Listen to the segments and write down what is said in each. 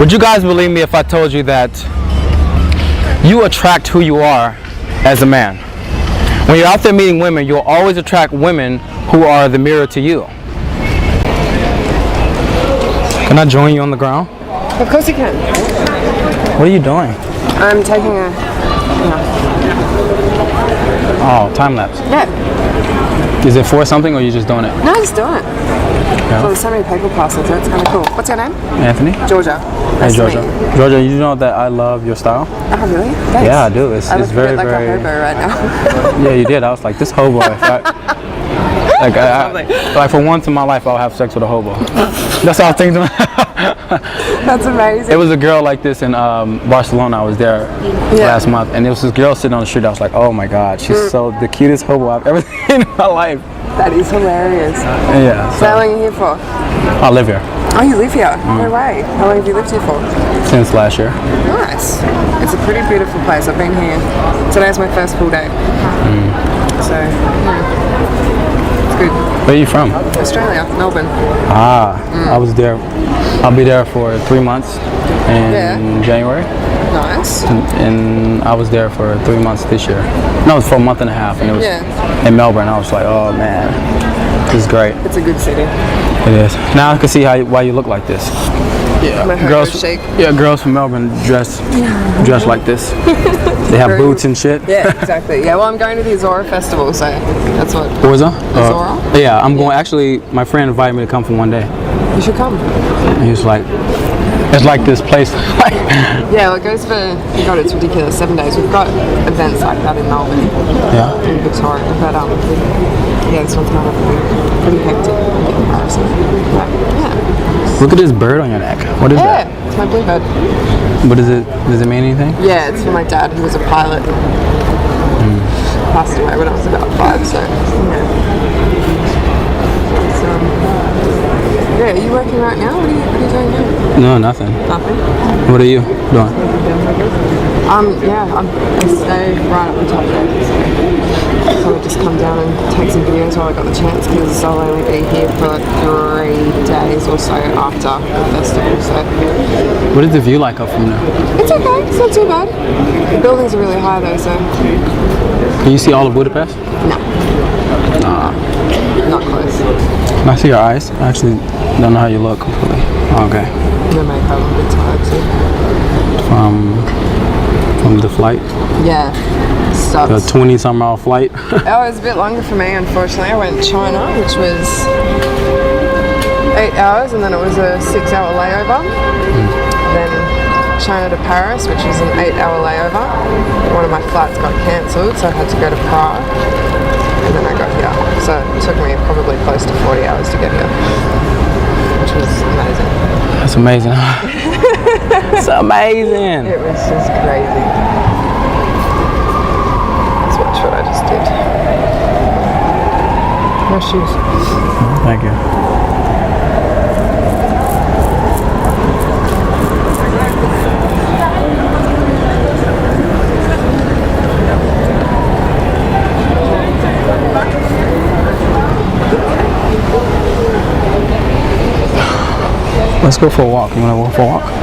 Would you guys believe me if I told you that you attract who you are as a man? When you're out there meeting women, you'll always attract women who are the mirror to you. Can I join you on the ground? Of course you can. What are you doing? I'm taking a... Oh, time lapse. Yeah. Is it for something or are you just doing it? No, just doing it. Yeah. Well, there's so many people passing through, it's kind of cool. What's your name? Anthony. Georgia. Hey, Georgia. Georgia, you know that I love your style? Oh, really? Thanks. Yeah, I do. It's very, like very... a hobo right now. Yeah, you did. I was like, this hobo. Like for once in my life, I'll have sex with a hobo. That's all I was thinking. That's amazing. It was a girl like this in Barcelona. I was there last month, and there was this girl sitting on the street. I was like, oh my God, she's so the cutest hobo I've ever seen in my life. That is hilarious. Yeah. So how long are you here for? I live here. Oh, you live here? No way. How long have you lived here for? Since last year. Nice. It's a pretty beautiful place. I've been here. Today's my first full day. So, it's good. Where are you from? Australia, Melbourne. I was there. I'll be there for 3 months in January. Nice. And I was there for 3 months this year. No, it was for a month and a half, and it was in Melbourne. I was like, oh man, this is great. It's a good city. It is. Now I can see why you look like this. Yeah, girls from Melbourne dress like this. They have boots and shit. Yeah, exactly. Yeah, well, I'm going to the Azora festival, so that's what. What was that? Azora? Yeah, I'm going. Actually, my friend invited me to come for one day. You should come. And he was like, it's like this place. Yeah, well, it goes for, God, it's ridiculous, 7 days. We've got events like that in Melbourne. Yeah. In Victoria. But, yeah, this one's kind of pretty hectic in comparison. But, yeah. Look at this bird on your neck. What is that? Yeah, it's my bluebird. What is it? Does it mean anything? Yeah, it's for my dad, who was a pilot. Passed away when I was about 5, so, yeah, are you working right now? What are you doing now? No, nothing. Nothing? What are you doing? Yeah, I stay right up the top there. So I just come down and take some videos while I got the chance, because I'll only be here for 3 days or so after the festival. So what is the view like up from there? it's okay. It's not too bad. The buildings are really high though, so. Can you see all of Budapest? No. Not close. Can I see your eyes? I actually don't know how you look completely. Okay. The makeup, I'm a bit tired too. From the flight? Yeah. The 20-some hour flight? Oh, it was a bit longer for me, unfortunately. I went to China, which was 8 hours, and then it was a 6-hour layover. Then China to Paris, which was an 8-hour layover. One of my flights got cancelled, so I had to go to Prague. And then I got here. So it took me probably close to 40 hours to get here, which was amazing. That's amazing. It's amazing. It was just crazy. Let's watch what I just did. My shoes. Thank you. Let's go for a walk. You want to go for a walk? Well,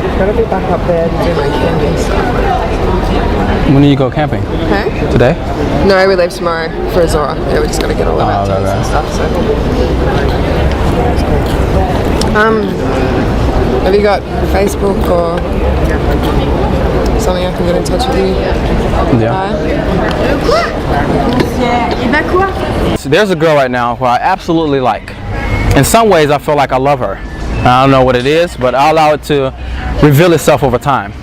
I've got to be back up there to do my camping stuff. When do you go camping? Okay. Today? No, we leave tomorrow for Azora. Yeah, we just got to get all of our tents and stuff. So. Have you got Facebook or something I can get in touch with you? Yeah. So there's a girl right now who I absolutely like. In some ways, I feel like I love her. I don't know what it is, but I'll allow it to reveal itself over time.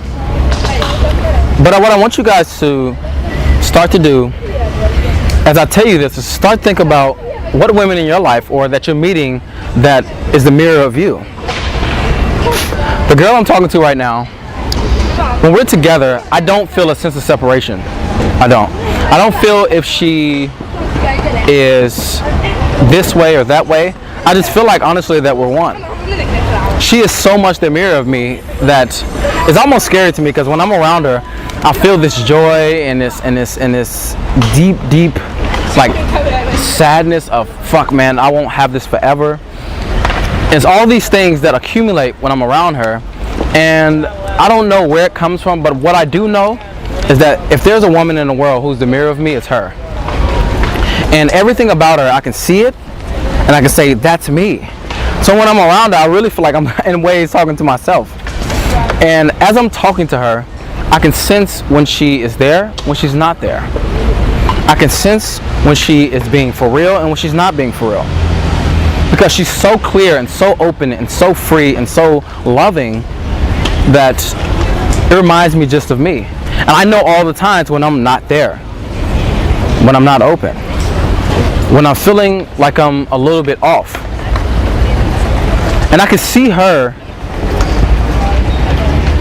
But what I want you guys to start to do, as I tell you this, is start to think about what women in your life or that you're meeting that is the mirror of you. The girl I'm talking to right now, when we're together, I don't feel a sense of separation. I don't feel if she is this way or that way. I just feel like, honestly, that we're one. She is so much the mirror of me that it's almost scary to me, because when I'm around her, I feel this joy and this deep like sadness of, fuck man, I won't have this forever. It's all these things that accumulate when I'm around her, and I don't know where it comes from, but what I do know is that if there's a woman in the world who's the mirror of me, it's her. And everything about her, I can see it, and I can say, that's me. So when I'm around her, I really feel like I'm in ways talking to myself. And as I'm talking to her, I can sense when she is there, when she's not there. I can sense when she is being for real and when she's not being for real. Because she's so clear and so open and so free and so loving that it reminds me just of me. And I know all the times when I'm not there, when I'm not open, when I'm feeling like I'm a little bit off. And I can see her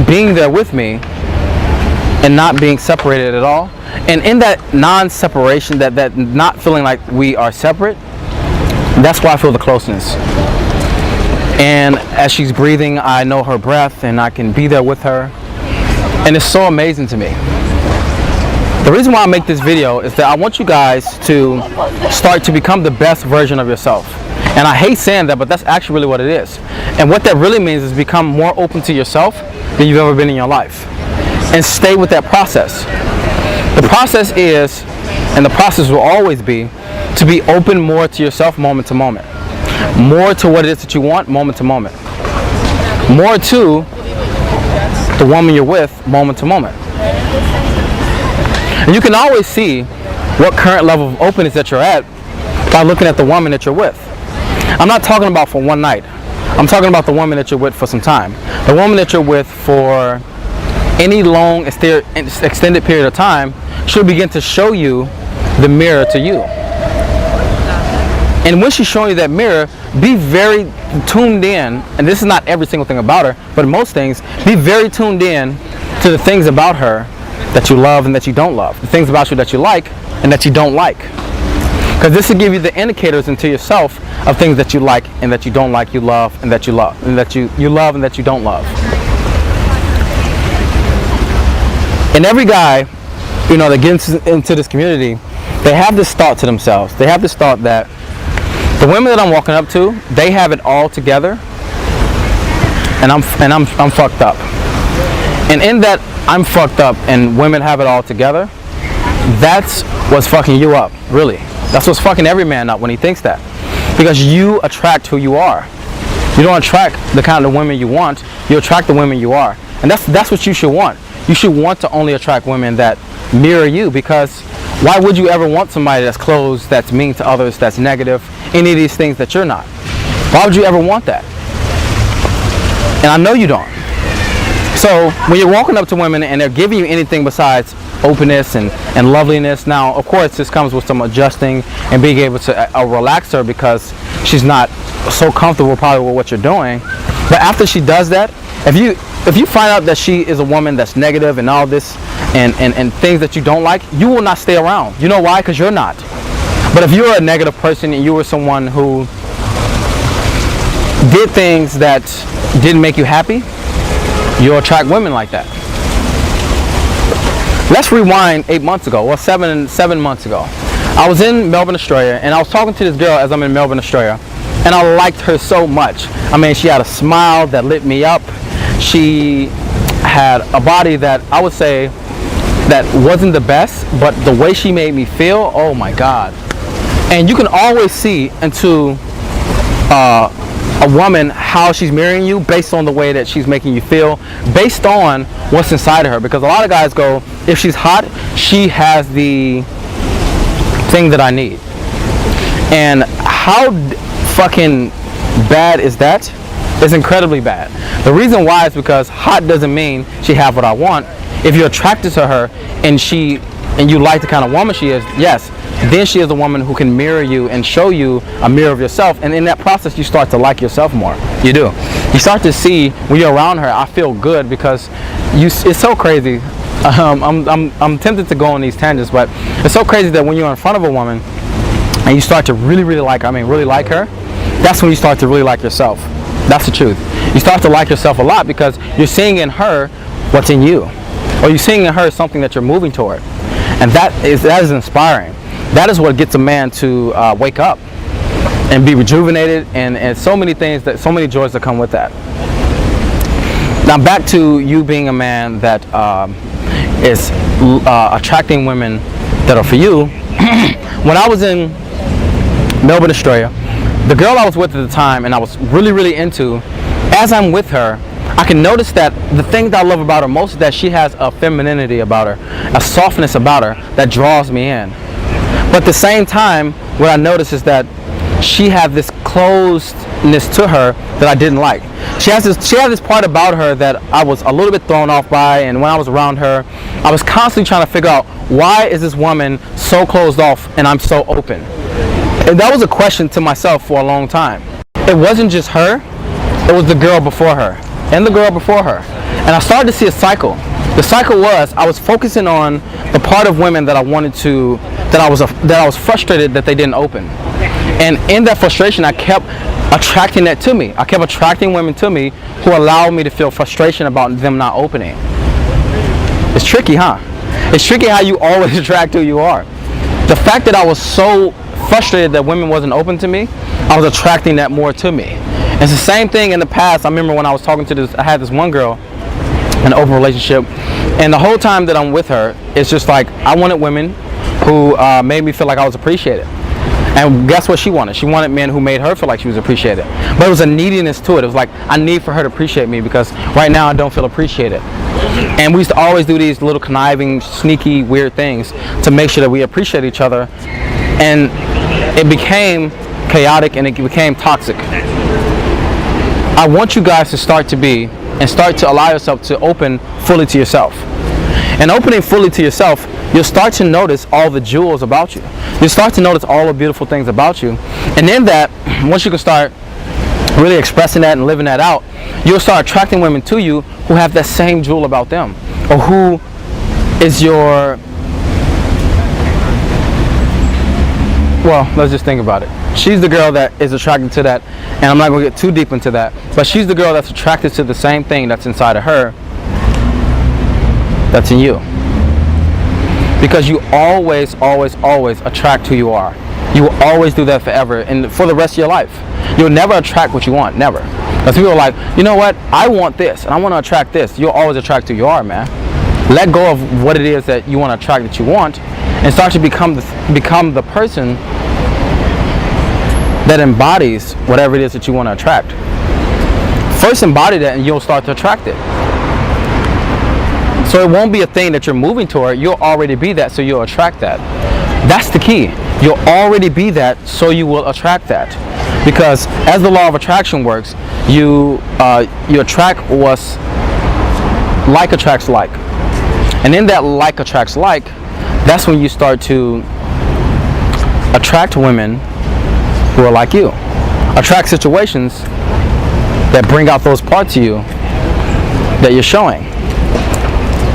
being there with me and not being separated at all. And in that non-separation, that not feeling like we are separate, that's why I feel the closeness. And as she's breathing, I know her breath and I can be there with her. And it's so amazing to me. The reason why I make this video is that I want you guys to start to become the best version of yourself. And I hate saying that, but that's actually really what it is. And what that really means is become more open to yourself than you've ever been in your life. And stay with that process. The process is, and the process will always be, to be open more to yourself moment to moment. More to what it is that you want moment to moment. More to the woman you're with moment to moment. And you can always see what current level of openness that you're at by looking at the woman that you're with. I'm not talking about for one night. I'm talking about the woman that you're with for some time. The woman that you're with for any long extended period of time should begin to show you the mirror to you. And when she's showing you that mirror, be very tuned in, and this is not every single thing about her, but most things, be very tuned in to the things about her that you love and that you don't love. The things about you that you like and that you don't like. Because this will give you the indicators into yourself of things that you like and that you don't like, you love and that you love, and that you love and that you don't love. And every guy, you know, that gets into this community, they have this thought to themselves. They have this thought that the women that I'm walking up to, they have it all together, and I'm fucked up. And in that I'm fucked up and women have it all together, that's what's fucking you up, really. That's what's fucking every man up when he thinks that. Because you attract who you are. You don't attract the kind of women you want, you attract the women you are. And that's what you should want. You should want to only attract women that mirror you, because why would you ever want somebody that's closed, that's mean to others, that's negative, any of these things that you're not? Why would you ever want that? And I know you don't. So when you're walking up to women and they're giving you anything besides openness and loveliness, now of course this comes with some adjusting and being able to relax her, because she's not so comfortable probably with what you're doing. But after she does that, if you find out that she is a woman that's negative and all this and things that you don't like, you will not stay around. You know why? Because you're not. But if you're a negative person and you were someone who did things that didn't make you happy, you'll attract women like that. Let's rewind 8 months ago, or seven months ago. I was in Melbourne, Australia, and I was talking to this girl as I'm in Melbourne, Australia, and I liked her so much. I mean, she had a smile that lit me up. She had a body that I would say that wasn't the best, but the way she made me feel, oh my God. And you can always see into a woman how she's mirroring you based on the way that she's making you feel, based on what's inside of her. Because a lot of guys go, if she's hot, she has the thing that I need. And how fucking bad is that? It's incredibly bad. The reason why is because hot doesn't mean she has what I want. If you're attracted to her and you like the kind of woman she is, yes, then she is a woman who can mirror you and show you a mirror of yourself. And in that process, you start to like yourself more. You do. You start to see when you're around her, I feel good, because it's so crazy. I'm tempted to go on these tangents, but it's so crazy that when you're in front of a woman and you start to really like her, that's when you start to really like yourself. That's the truth. You start to like yourself a lot because you're seeing in her what's in you, or you're seeing in her something that you're moving toward, and that is inspiring. That is what gets a man to wake up. and be rejuvenated, and so many things, so many joys that come with that. Now back to you being a man that is attracting women that are for you. When I was in Melbourne, Australia, the girl I was with at the time and I was really, really into, as I'm with her, I can notice that the thing that I love about her most is that she has a femininity about her, a softness about her that draws me in. But at the same time, what I notice is that she had this closedness to her that I didn't like. She had this part about her that I was a little bit thrown off by, and when I was around her, I was constantly trying to figure out, why is this woman so closed off and I'm so open? And that was a question to myself for a long time. It wasn't just her, it was the girl before her and the girl before her. And I started to see a cycle. The cycle was, I was focusing on the part of women that I wanted to, that I was frustrated that they didn't open. And in that frustration, I kept attracting that to me. I kept attracting women to me who allowed me to feel frustration about them not opening. It's tricky, huh? It's tricky how you always attract who you are. The fact that I was so frustrated that women wasn't open to me, I was attracting that more to me. It's the same thing in the past. I remember when I was talking to I had this one girl in an open relationship, and the whole time that I'm with her, it's just like I wanted women who made me feel like I was appreciated. And guess what she wanted? She wanted men who made her feel like she was appreciated. But it was a neediness to it. It was like, I need for her to appreciate me because right now I don't feel appreciated. And we used to always do these little conniving, sneaky, weird things to make sure that we appreciate each other. And it became chaotic and it became toxic. I want you guys to start to allow yourself to open fully to yourself. And opening fully to yourself, you'll start to notice all the jewels about you. You'll start to notice all the beautiful things about you. And in that, once you can start really expressing that and living that out, you'll start attracting women to you who have that same jewel about them, or who is your, well, let's just think about it. She's the girl that is attracted to that, and I'm not going to get too deep into that, but she's the girl that's attracted to the same thing that's inside of her that's in you. Because you always, always, always attract who you are. You will always do that forever and for the rest of your life. You'll never attract what you want, never. Because people are like, you know what, I want this and I want to attract this. You'll always attract who you are, man. Let go of what it is that you want to attract that you want and start to become the person that embodies whatever it is that you want to attract. First embody that and you'll start to attract it. So it won't be a thing that you're moving toward. You'll already be that, so you'll attract that. That's the key. You'll already be that, so you will attract that. Because as the law of attraction works, you attract what's like attracts like. And in that like attracts like, that's when you start to attract women who are like you. Attract situations that bring out those parts of you that you're showing.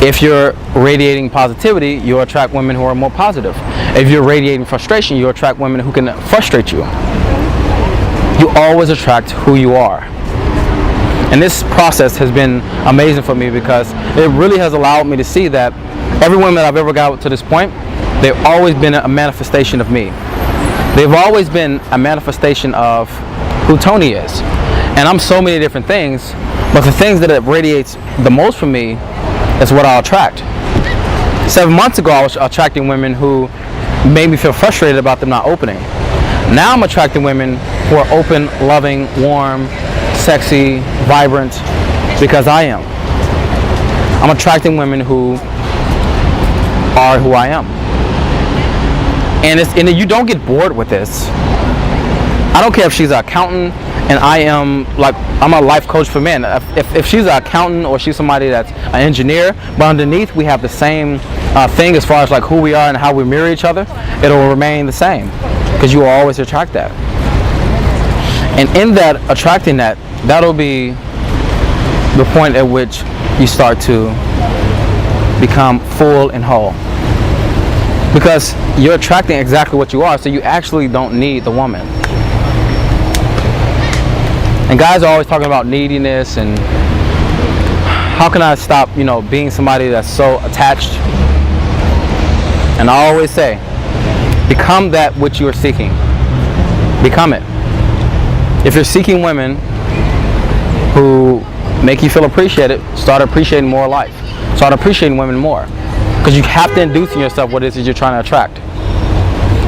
If you're radiating positivity, you'll attract women who are more positive. If you're radiating frustration, you'll attract women who can frustrate you. You always attract who you are. And this process has been amazing for me because it really has allowed me to see that every woman that I've ever got to this point, they've always been a manifestation of me. They've always been a manifestation of who Tony is. And I'm so many different things, but the things that it radiates the most from me is what I'll attract. 7 months ago, I was attracting women who made me feel frustrated about them not opening. Now I'm attracting women who are open, loving, warm, sexy, vibrant, because I am. I'm attracting women who are who I am. And you don't get bored with this. I don't care if she's an accountant and I'm a life coach for men. If she's an accountant or she's somebody that's an engineer, but underneath we have the same thing as far as like who we are and how we mirror each other, it'll remain the same because you will always attract that. And in that attracting that, that'll be the point at which you start to become full and whole. Because you're attracting exactly what you are, so you actually don't need the woman. And guys are always talking about neediness and how can I stop, being somebody that's so attached? And I always say, become that which you are seeking. Become it. If you're seeking women who make you feel appreciated, start appreciating more life. Start appreciating women more. Because you have to induce in yourself what it is you're trying to attract.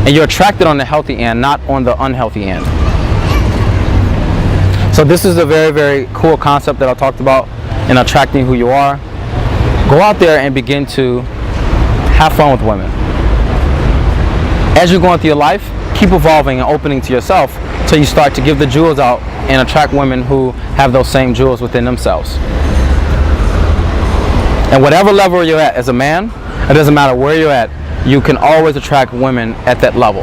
And you're attracted on the healthy end, not on the unhealthy end. So this is a very, very cool concept that I talked about in attracting who you are. Go out there and begin to have fun with women. As you're going through your life, keep evolving and opening to yourself till you start to give the jewels out and attract women who have those same jewels within themselves. And whatever level you're at as a man, it doesn't matter where you're at, you can always attract women at that level.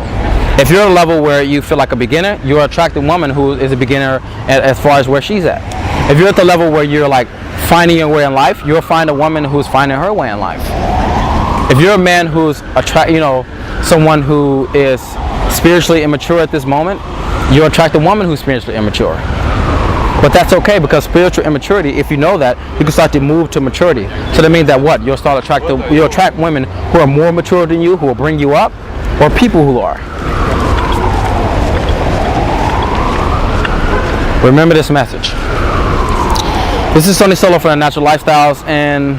If you're at a level where you feel like a beginner, you're attracting a woman who is a beginner as far as where she's at. If you're at the level where you're like finding your way in life, you'll find a woman who's finding her way in life. If you're a man who's someone who is spiritually immature at this moment, you'll attract a woman who's spiritually immature. But that's okay, because spiritual immaturity, if you know that, you can start to move to maturity. So that means that what? You'll attract women who are more mature than you, who will bring you up, or people who are. Remember this message. This is Sonny Solo for the Natural Lifestyles, and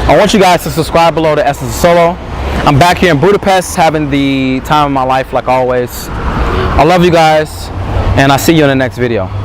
I want you guys to subscribe below to Essence of Solo. I'm back here in Budapest having the time of my life like always. I love you guys, and I'll see you in the next video.